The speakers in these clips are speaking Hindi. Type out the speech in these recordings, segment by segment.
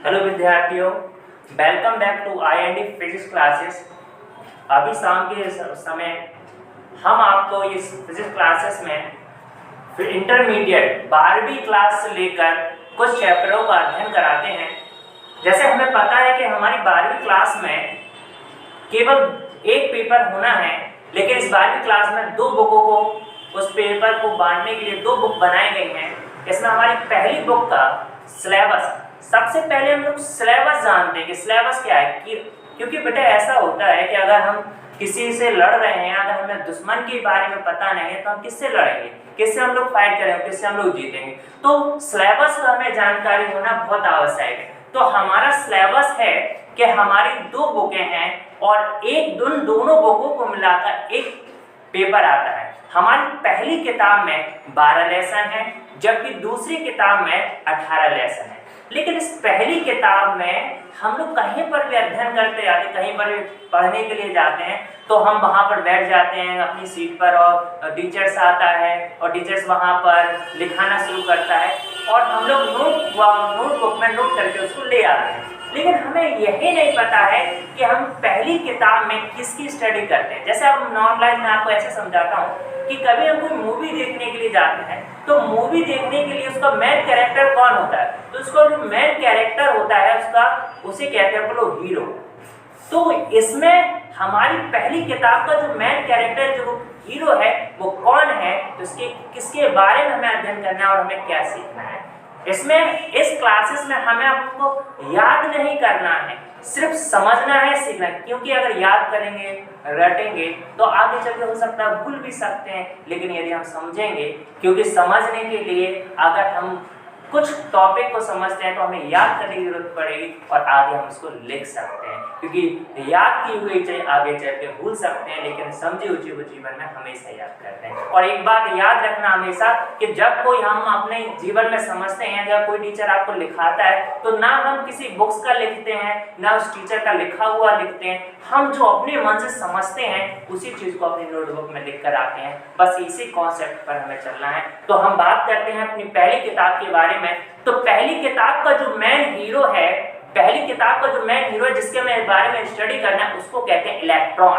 हेलो विद्यार्थियों, welcome back to I physics classes. अभी शाम के समय हम आपको इस फिजिक्स क्लासेस में इंटरमीडिएट 12वीं क्लास से लेकर कुछ चैप्टरों का अध्ययन कराते हैं। जैसे हमें पता है कि हमारी 12वीं क्लास में केवल एक पेपर होना है, लेकिन इस 12वीं क्लास में दो बुकों को, उस पेपर को बांटने के लिए दो बुक बनाई गई हैं। इसमें हमारी पहली बुक का सिलेबस, सबसे पहले हम लोग सिलेबस जानते हैं कि सिलेबस क्या है। क्योंकि बेटा ऐसा होता है कि अगर हम किसी से लड़ रहे हैं, अगर हमें दुश्मन के बारे में पता नहीं है तो हम किससे लड़ेंगे, किससे हम लोग फाइट करेंगे, किससे हम लोग जीतेंगे। तो सिलेबस का हमें जानकारी होना बहुत आवश्यक है। तो हमारा सिलेबस है कि हमारी दो बुकें हैं और दोनों बुकों को मिलाकर एक पेपर आता है। हमारी पहली किताब में 12 लेसन है, जबकि दूसरी किताब में 18 लेसन है। लेकिन इस पहली किताब में हम लोग कहीं पर भी अध्ययन करते जाते, कहीं पर भी पढ़ने के लिए जाते हैं तो हम वहाँ पर बैठ जाते हैं अपनी सीट पर और टीचर्स आता है और टीचर्स वहाँ पर लिखाना शुरू करता है और हम लोग नोटबुक में नोट करके उसको ले आते हैं। लेकिन हमें यही नहीं पता है कि हम पहली किताब में किसकी स्टडी करते हैं। जैसे अब नॉर्मलाइज मैं आपको ऐसे समझाता हूँ कि कभी हम कोई मूवी देखने के लिए जाते हैं तो मूवी देखने के लिए उसका मेन कैरेक्टर कौन होता है, तो उसका जो मेन कैरेक्टर होता है उसे कहते हैं बोलो हीरो। तो इसमें हमारी पहली किताब का जो मेन कैरेक्टर, जो हीरो है, वो कौन है, तो इसके किसके बारे में हमें अध्ययन करना है और हमें क्या सीखना है। इसमें इस क्लासेस में हमें आपको याद नहीं करना है, सिर्फ समझना है, सीखना है। क्योंकि अगर याद करेंगे, रटेंगे तो आगे चल के हो सकता है भूल भी सकते हैं। लेकिन यदि हम समझेंगे, क्योंकि समझने के लिए अगर हम कुछ टॉपिक को समझते हैं तो हमें याद करने की जरूरत पड़ेगी और आगे हम उसको लिख सकते हैं। क्योंकि याद की हुई चीज आगे चल के भूल सकते हैं, लेकिन समझी हुई चीज जीवन में हमेशा याद करते हैं। और एक बात याद रखना हमेशा कि जब कोई हम अपने जीवन में समझते हैं, जब कोई टीचर आपको लिखाता है तो ना हम किसी बुक्स का लिखते हैं, ना उस टीचर का लिखा हुआ लिखते हैं। हम जो अपने मन से समझते हैं उसी चीज को अपनी नोटबुक में लिख कर आते हैं। बस इसी कॉन्सेप्ट पर हमें चलना है। तो हम बात करते हैं अपनी पहली किताब के बारे में। तो पहली किताब का जो मेन हीरो है, जिसके बारे में स्टडी करना है, उसको कहते हैं इलेक्ट्रॉन।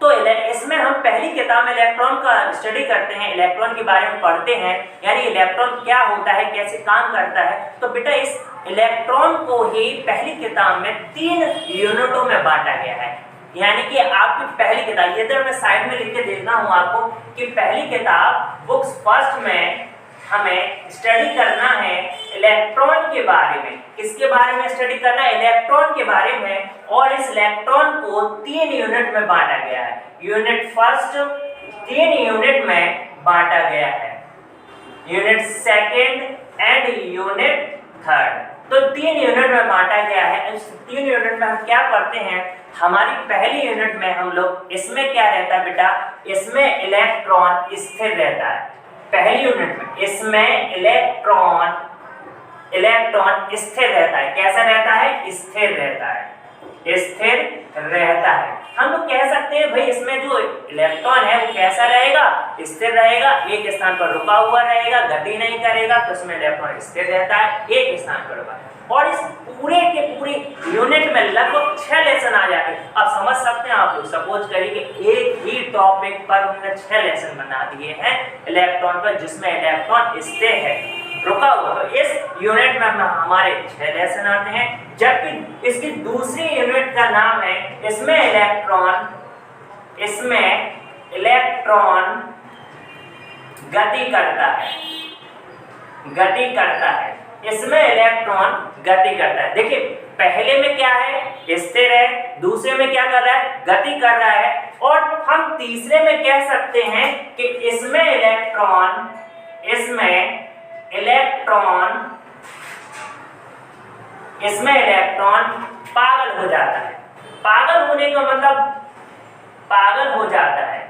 तो इसमें हम पहली किताब में इलेक्ट्रॉन का स्टडी करते हैं, इलेक्ट्रॉन के बारे में पढ़ते हैं, यानी इलेक्ट्रॉन क्या होता है, कैसे काम करता है। तो बेटा इस इलेक्ट्रॉन को ही पहली किताब में 3 यूनिटों में बांटा गया है। यानी कि आपकी पहली किताब, ये तो मैं साइड में लिख के देता हूँ आपको कि पहली किताब बुक्स फर्स्ट में हमें स्टडी करना है इलेक्ट्रॉन के बारे में। किसके बारे में स्टडी करना है? इलेक्ट्रॉन के बारे में। और इस इलेक्ट्रॉन को 3 यूनिट में बांटा गया है। यूनिट फर्स्ट 3 यूनिट में बांटा गया है, unit second and unit third. तो 3 यूनिट में बांटा गया है। इस 3 यूनिट में हम क्या पढ़ते हैं? हमारी पहली यूनिट में हम लोग, इसमें क्या रहता है बेटा? इसमें इलेक्ट्रॉन स्थिर रहता है। पहली यूनिट में इसमें इलेक्ट्रॉन स्थिर रहता है। कैसा रहता है? स्थिर रहता है, स्थिर रहता है। हम लोग कह सकते हैं भाई इसमें जो इलेक्ट्रॉन है वो कैसा रहेगा? स्थिर रहेगा, एक स्थान पर रुका हुआ रहेगा, गति नहीं करेगा, तो उसमें इलेक्ट्रॉन स्थिर रहता है, एक स्थान पर रुका। और इस पूरे के पूरे यूनिट में लगभग 6 लेसन आ जाते हैं। अब समझ सकते हैं आप लोग, सपोज करिए कि एक ही टॉपिक पर उन्होंने 6 लेसन बना दिए हैं इलेक्ट्रॉन पर, जिसमें इलेक्ट्रॉन स्थिर है, रुका हुआ। तो इस यूनिट में हमारे 6 लेसन आते हैं। जबकि इसकी दूसरी यूनिट का नाम है, इसमें इलेक्ट्रॉन गति करता है। इसमें इलेक्ट्रॉन गति करता है। देखिए पहले में क्या है? स्थिर है। दूसरे में क्या कर रहा है? गति कर रहा है। और हम तीसरे में कह सकते हैं कि इसमें इलेक्ट्रॉन पागल हो जाता है। पागल होने का मतलब पागल हो जाता है,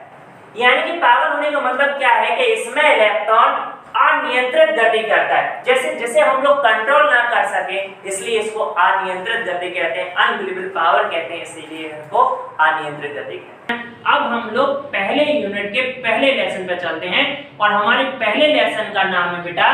यानी कि पागल होने का मतलब क्या है कि इसमें इलेक्ट्रॉन अनियंत्रित गति करता है। जैसे हम लोग कंट्रोल ना कर सके, इसलिए इसको अनियंत्रित गति कहते हैं, अनबिलीवेबल पावर कहते हैं, इसीलिए इसको अनियंत्रित गति कहते हैं। अब हम लोग पहले यूनिट के पहले लेसन पे चलते हैं और हमारे पहले लेसन का नाम है बेटा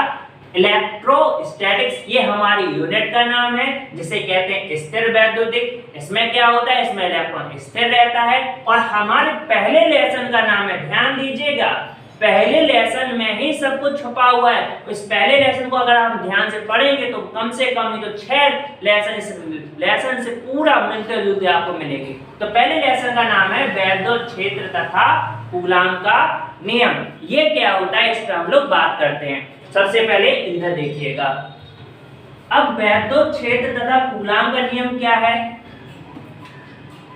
इलेक्ट्रोस्टैटिक्स ये हमारी यूनिट का नाम है, जिसे कहते हैं स्थिर वैद्युतिक। इसमें क्या होता है, इसमें इलेक्ट्रॉन स्थिर रहता है। और हमारे पहले लेसन का नाम है, ध्यान दीजिएगा, पहले लेसन में ही सब कुछ छुपा हुआ है। इस पहले लेसन को अगर हम ध्यान से पढ़ेंगे तो कम से कम तो 6 लेसन से पूरा मिलते जुलते आपको मिलेगी। तो पहले लेसन का नाम है वैद्युत क्षेत्र तथा कूलाम का नियम। ये क्या होता है, इस पर हम लोग बात करते हैं। सबसे पहले इधर देखिएगा, अब वैद्युत क्षेत्र तथा कूलाम का नियम क्या है,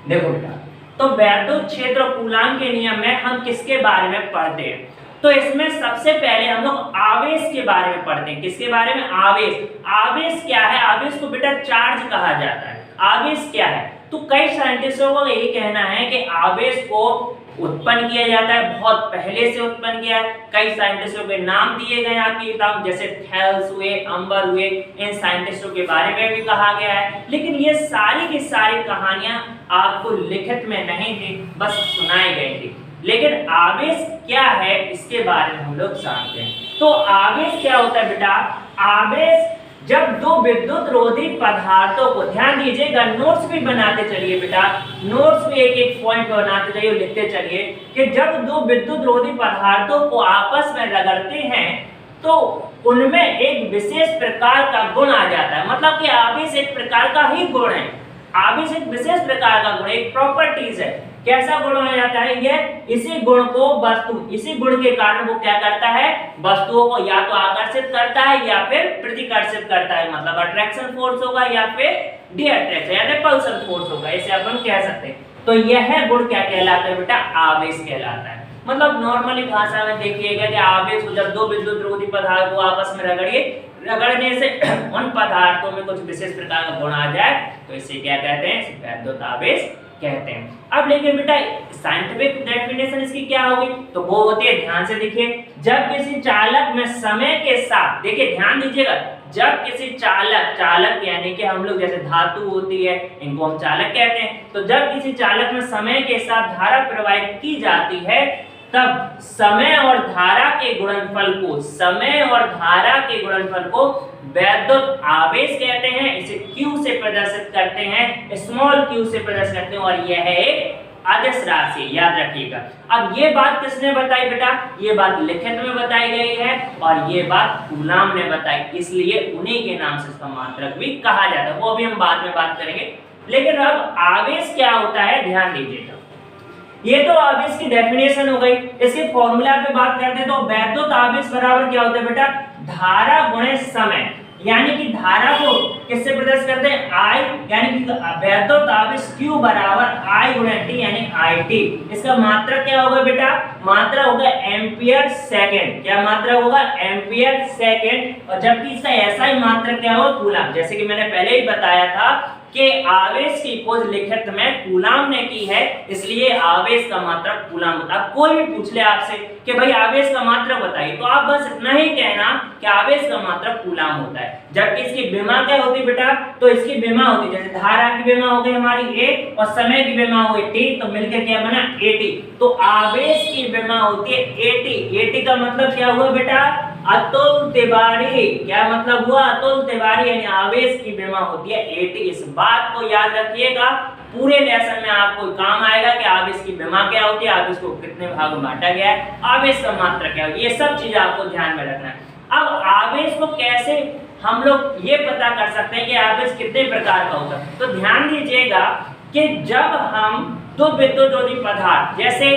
देखो बेटा। तो वैद्युत क्षेत्र और कूलाम के नियम में हम किसके बारे में पढ़ते हैं, तो इसमें सबसे पहले हम लोग आवेश के बारे में पढ़ते हैं। किसके बारे में, आवेश। आवेश क्या है, आवेश को बेटा चार्ज कहा जाता है। आवेश क्या है, तो कई साइंटिस्टों का यही कहना है कि आवेश को उत्पन्न किया जाता है, बहुत पहले से उत्पन्न किया है। कई साइंटिस्टों के नाम दिए गए हैं आपकी किताब, जैसे थेल्स हुए, अंबर हुए, इन साइंटिस्टों के बारे में भी कहा गया है। लेकिन ये सारी की सारी कहानियां आपको लिखित में नहीं थी, बस सुनाई गई थी। लेकिन आवेश क्या है इसके बारे में हम लोग जानते हैं। तो आवेश क्या होता है बेटा, आवेश जब दो विद्युत रोधी पदार्थों को, ध्यान दीजिएगा, नोट्स भी बनाते चलिए बेटा, नोट्स भी एक एक पॉइंट बनाते चलिए, लिखते चलिए कि जब दो विद्युत रोधी पदार्थों को आपस में रगड़ते हैं तो उनमें एक विशेष प्रकार का गुण आ जाता है। मतलब कि आवेश एक प्रकार का ही गुण है, आवेश एक विशेष प्रकार का गुण, एक प्रॉपर्टीज है। कैसा गुण हो जाता है यह, इसी गुण को वस्तु, इसी गुण के कारण वो क्या करता है, वस्तुओं को या तो आकर्षित करता है या फिर प्रतिकर्षित करता है। मतलब अट्रैक्शन फोर्स होगा या फिर डी अट्रैक्शन या रिपल्सन फोर्स होगा, इसे अपन कह सकते हैं। तो यह गुण क्या कहलाता है बेटा, आवेश कहलाता है। मतलब नॉर्मली भाषा में देखिएगा कि आवेश को जब दो विद्युत रोधी पदार्थ को आपस में रगड़ने से उन पदार्थों में कुछ विशेष प्रकार का गुण आ जाए तो इसे क्या कहते हैं, वैद्युत आवेश कहते हैं। अब लेकिन बेटा साइंटिफिक डेफिनेशन इसकी क्या होगी, तो वो होती है, ध्यान से देखिए, जब किसी चालक में समय के साथ, देखिए ध्यान दीजिएगा, जब किसी चालक यानी कि हम लोग जैसे धातु होती है इनको हम चालक कहते हैं, तो जब किसी चालक में समय के साथ धारा प्रवाहित की जाती है तब समय और धारा के गुणनफल को वैद्युत आवेश कहते हैं। इसे Q से प्रदर्शित करते हैं, स्मॉल q से प्रदर्शित करते हैं, और यह है एक अदिश राशि, याद रखिएगा। अब ये बात किसने बताई बेटा, ये बात लिखित में बताई गई है और ये बात कूलाम ने बताई, इसलिए उन्हीं के नाम से इसका मात्रक भी कहा जाता है, वो भी हम बाद में बात करेंगे। लेकिन अब आवेश क्या होता है, ध्यान दीजिएगा। ये तो आवेश की डेफिनेशन हो गई, इसके फॉर्मूला पे बात करते हैं। तो वैद्युत आवेश बराबर क्या होता है बेटा, धारा गुणे समय, यानी कि धारा को किससे प्रदर्शित करते हैं, I, यानी कि वैद्युत आवेश Q बराबर I गुणे T यानी IT। इसका मात्रक क्या होगा बेटा, मात्रा होगा एम्पियर सेकंड। क्या मात्रा होगा, एम्पियर सेकंड। और जबकि इसका ऐसा ही मात्रक क्या होगा, कूलाम। जैसे कि मैंने पहले ही बताया था कि आवेश की खोज लिखित में कूलाम ने की है, इसलिए आवेश का मात्रक कूलाम होता है। अब कोई भी पूछ ले आपसे कि भाई आवेश का मात्रक बताइए, तो आप बस इतना ही कहना कि आवेश का मात्रक कूलाम होता है। जबकि इसकी विमा क्या होती है बेटा, तो इसकी विमा होती है, जैसे धारा की विमा हो गई हमारी A और समय की विमा हो गई T, तो मिलकर क्या बना AT। तो आवेश की विमा होती है AT। AT का मतलब क्या हुआ बेटा, अतुल तिवारी। क्या मतलब हुआ, अतुल तिवारी, यानी आवेश की विमा होती है AT। इस बात को याद रखिएगा, पूरे लेसन में आपको काम आएगा कि आवेश की विमा क्या होती है, आवेश को कितने भाग में बांटा गया है, आवेश का मात्रक क्या है, ये सब चीज आपको ध्यान में रखना है। अब आवेश को कैसे हम लोग ये पता कर सकते हैं कि आवेश कितने प्रकार का होता है, तो ध्यान दीजिएगा कि जब हम दो विद्युत रोधी पदार्थ, जैसे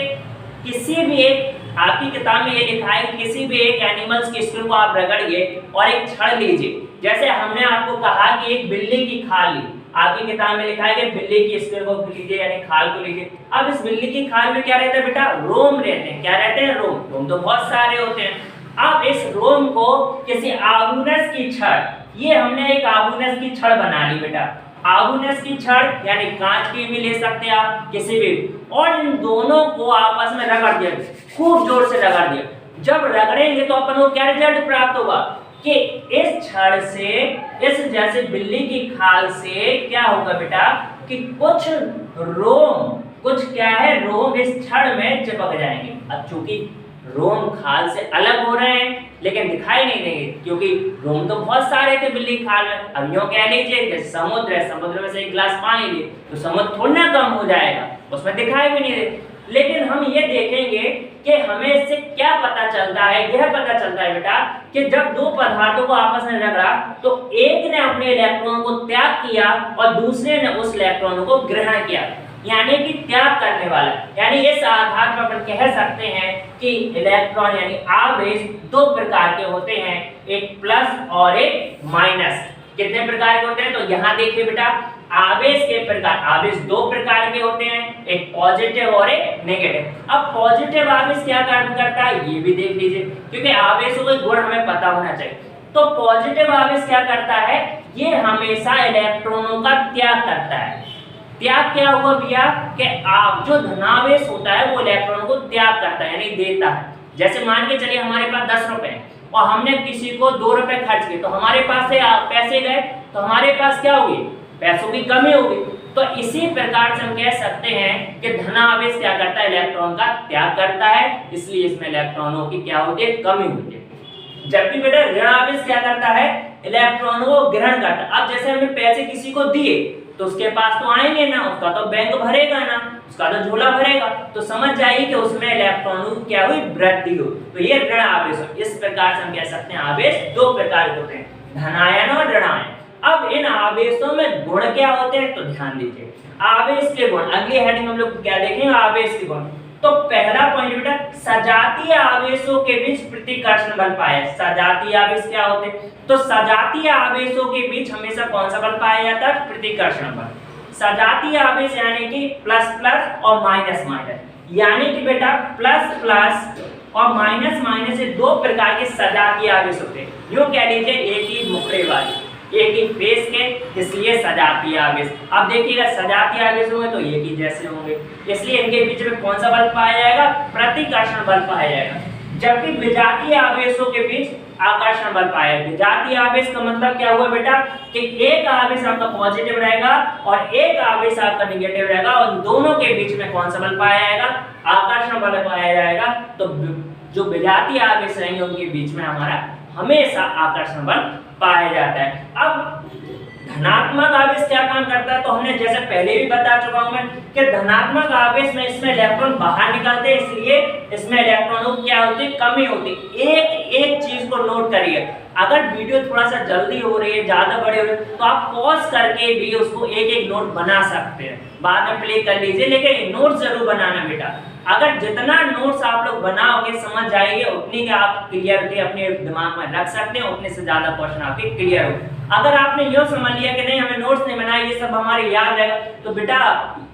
किसी भी एक, आपकी किताब में ये लिखा है कि किसी भी एक एनिमल्स की स्किन को आप रगड़िए और एक छड़ लीजिए। जैसे हमने आपको कहा कि एक बिल्ली की खाल ली, आपकी किताब में लिखा है कि बिल्ली की स्किन को लीजिए यानी खाल को लीजिए। अब इस बिल्ली की खाल में क्या रहता है बेटा, रोम रहते हैं। क्या रहते हैं, रोम तो बहुत सारे होते हैं। अब इस रोम को किसी आबूनस की छड़, ये हमने एक आबूनस की छड़ बना ली बेटा, आबूनस की छड़ यानी कांच की भी ले सकते हैं आप, किसी भी, और इन दोनों को आपस में रगड़ दिया, खूब जोर से रगड़ दिया। जब रगड़ेंगे तो अपन को क्या रिजल्ट प्राप्त होगा कि इस छड़ से, इस जैसे बिल्ली की खाल से क्या होगा बेटा कि कुछ रोम, कुछ क्या है, रोम इस छड़ में चिपक जाएंगे। अब चूंकि रोम खाल से अलग हो रहे हैं लेकिन दिखाई नहीं देंगे, क्योंकि रोम तो बहुत सारे थे बिल्ली खाल में। अब यूँ कह लीजिए जैसे समुद्र है, समुद्र में से एक गिलास पानी लिए तो समुद्र थोड़ा ना कम हो जाएगा, उसमें दिखाई भी नहीं दे। लेकिन हम ये देखेंगे कि हमें इससे क्या पता चलता है। यह पता चलता है बेटा कि जब दो पदार्थों को आपस में रगड़ा तो एक ने अपने इलेक्ट्रॉन को त्याग किया और दूसरे ने उस इलेक्ट्रॉन को ग्रहण किया, यानी कि त्याग करने वाला। यानी इस आधार पर अपन कह सकते हैं कि इलेक्ट्रॉन यानी आवेश दो प्रकार के होते हैं, एक प्लस और एक माइनस। कितने प्रकार के होते हैं? तो यहाँ देखिए बेटा, आवेश के प्रकार, आवेश दो प्रकार के होते हैं, एक पॉजिटिव और एक नेगेटिव। अब पॉजिटिव आवेश क्या काम करता है ये भी देख लीजिए, क्योंकि आवेशों के गुण हमें पता होना चाहिए। तो पॉजिटिव आवेश क्या करता है? ये हमेशा इलेक्ट्रॉनों का त्याग करता है। त्याग क्या हुआ भैया कि आप जो धनावेश होता है वो इलेक्ट्रॉन को त्याग करता है, यानी देता है। जैसे मान के चलिए हमारे पास 10 रुपए और हमने किसी को 2 रुपए खर्च किए, तो हमारे पास से पैसे गए, तो हमारे पास क्या होगी? पैसों की कमी होगी। तो इसी प्रकार से हम कह सकते हैं कि धनावेश क्या करता है? इलेक्ट्रॉन का त्याग करता है, इसलिए इसमें इलेक्ट्रॉनों की क्या होती है? कमी होती है। जबकि बेटा ऋणावेश क्या करता है? इलेक्ट्रॉनों को ग्रहण करता है। अब जैसे हमने पैसे किसी को दिए तो उसके पास तो आएंगे ना, उसका तो बैंक भरेगा ना, उसका तो झोला भरेगा, तो समझ जाइए कि उसमें इलेक्ट्रॉनों की क्या हुई? वृद्धि हो। तो ये ऋण आवेश हो। इस प्रकार से हम कह सकते हैं आवेश दो प्रकार के होते हैं, धनायन और ऋणायन। अब इन आवेशों में गुण क्या होते हैं? तो ध्यान दीजिए, आवेश के गुण। अगली हेडिंग हम लोग क्या देखेंगे? आवेश के गुण। तो पहला पॉइंट बेटा, सजातीय आवेशों के बीच प्रतिकर्षण बल पाया। सजातीय आवेश क्या होते हैं? तो सजातीय आवेशों के बीच हमेशा कौन सा बल पाया जाता है? प्रतिकर्षण बल। सजातीय आवेश यानी कि प्लस प्लस और माइनस माइनस, यानी कि बेटा प्लस प्लस और माइनस माइनस से दो प्रकार के सजातीय आवेश होते हैं। यूं कह लीजिए एक ही मुखड़े वाले, एक ही फेस के, इसलिए सजातीय आवेश। अब देखिएगा सजातीय आवेश होंगे तो एक ही जैसे होंगे, इसलिए इनके बीच में कौन सा बल पाया जाएगा? प्रतिकर्षण बल पाया जाएगा। जबकि विजातीय आवेशों के बीच आकर्षण बल पाया जाएगा। विजातीय आवेश का मतलब क्या हुआ बेटा कि एक आवेश आपका पॉजिटिव रहेगा और एक आवेश आपका नेगेटिव रहेगा, और दोनों के बीच में कौन सा बल पाया जाएगा? आकर्षण बल पाया जाएगा। तो जो विजातीय आवेश रहेंगे उनके बीच में हमारा हमेशा आकर्षण बल पाया जाता है। अब धनात्मक आवेश क्या काम करता है? तो हमने जैसे पहले भी बता चुका हूं मैं कि धनात्मक आवेश में इसमें इलेक्ट्रॉन बाहर निकलते हैं, इसलिए इसमें इलेक्ट्रॉनों की क्या होती है? कमी होती है। एक चीज को नोट करिए, अगर वीडियो थोड़ा सा जल्दी हो रही है, ज्यादा बड़े हो रहे हैं, तो आप पॉज करके भी उसको एक एक नोट बना सकते हैं, बाद में प्ले कर लीजिए, लेकिन नोट जरूर बनाना बेटा। अगर जितना नोट्स आप लोग बनाओगे समझ जाएंगे, उतनी का आप क्लियरिटी अपने दिमाग में रख सकते हैं, उतने से ज्यादा क्वेश्चन आपके क्लियर हो। अगर आपने ये समझ लिया कि नहीं हमें नोट्स नहीं बनाए, ये सब हमारे याद रहेगा, तो बेटा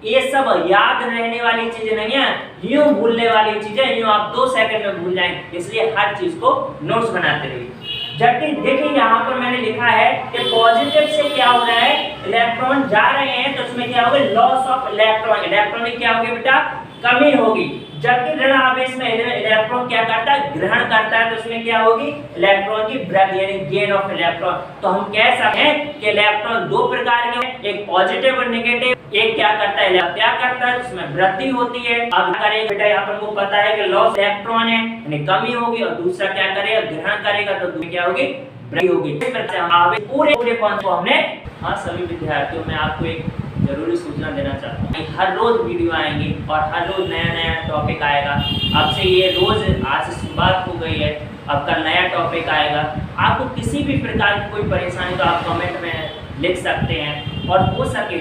ये सब याद रहने वाली चीजें नहीं है, यूं भूलने वाली चीजें, यूं आप 2 सेकंड में भूल जाएंगे, इसलिए हर चीज को नोट्स बनाते रहिए। जबकि देखिए यहाँ पर मैंने लिखा है कि पॉजिटिव से क्या हो रहा है? इलेक्ट्रॉन जा रहे हैं, तो इसमें क्या होगा? लॉस ऑफ इलेक्ट्रॉन, इलेक्ट्रॉन की क्या होगी बेटा? कमी होगी। जबकि ऋण आवेश में इलेक्ट्रॉन क्या करता है? ग्रहण करता है, तो उसमें क्या होगी? इलेक्ट्रॉन की वृद्धि यानी गेन ऑफ इलेक्ट्रॉन। तो हम कह सकते हैं कि इलेक्ट्रॉन दो प्रकार के हैं, एक पॉजिटिव और नेगेटिव। एक क्या करता है? क्या करता है? उसमें वृद्धि होती है। अब करेगा बेटा, यहाँ पर को पता है कि लॉस इलेक्ट्रॉन है यानी कमी होगी, और दूसरा क्या करेगा? ग्रहण करेगा, तो क्या होगी? वृद्धि होगी। इस प्रकार से आवेश पूरे पॉइंट को हमने, हाँ सभी विद्यार्थियों में आपको एक जरूरी सूचना देना चाहता हूँ, हर रोज वीडियो आएंगी और हर रोज नया नया टॉपिक आएगा। आपसे ये रोज आज से शुरुआत हो गई है, अब कल नया टॉपिक आएगा। आपको किसी भी प्रकार की कोई परेशानी तो आप कमेंट में लिख सकते हैं, और हो सके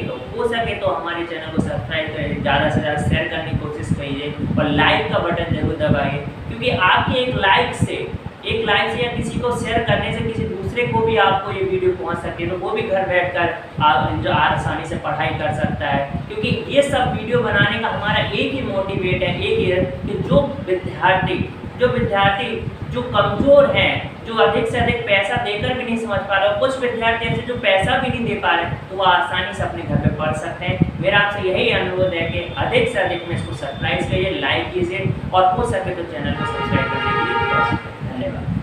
तो हमारे चैनल को सब्सक्राइब करिए, ज़्यादा से ज़्यादा शेयर करने की कोशिश कीजिए, और लाइक का बटन जरूर दबाइए, क्योंकि आपके एक लाइक से या किसी को शेयर करने से किसी दूसरे को भी आपको ये वीडियो पहुंच सकती है, तो वो भी घर बैठकर जो आसानी से पढ़ाई कर सकता है। क्योंकि ये सब वीडियो बनाने का हमारा एक ही मोटिवेट है, एक ही है कि जो विद्यार्थी जो कमजोर हैं, जो अधिक से अधिक पैसा देकर भी नहीं समझ पा रहे, कुछ विद्यार्थी ऐसे जो पैसा भी नहीं दे पा रहे, तो वो आसानी से अपने घर पे पढ़ सकते हैं। मेरा आपसे यही अनुरोध है कि अधिक से अधिक में इसको सब्सक्राइब करिए, लाइक कीजिए, और हो सके तो चैनल को सब्सक्राइब करने के लिए धन्यवाद।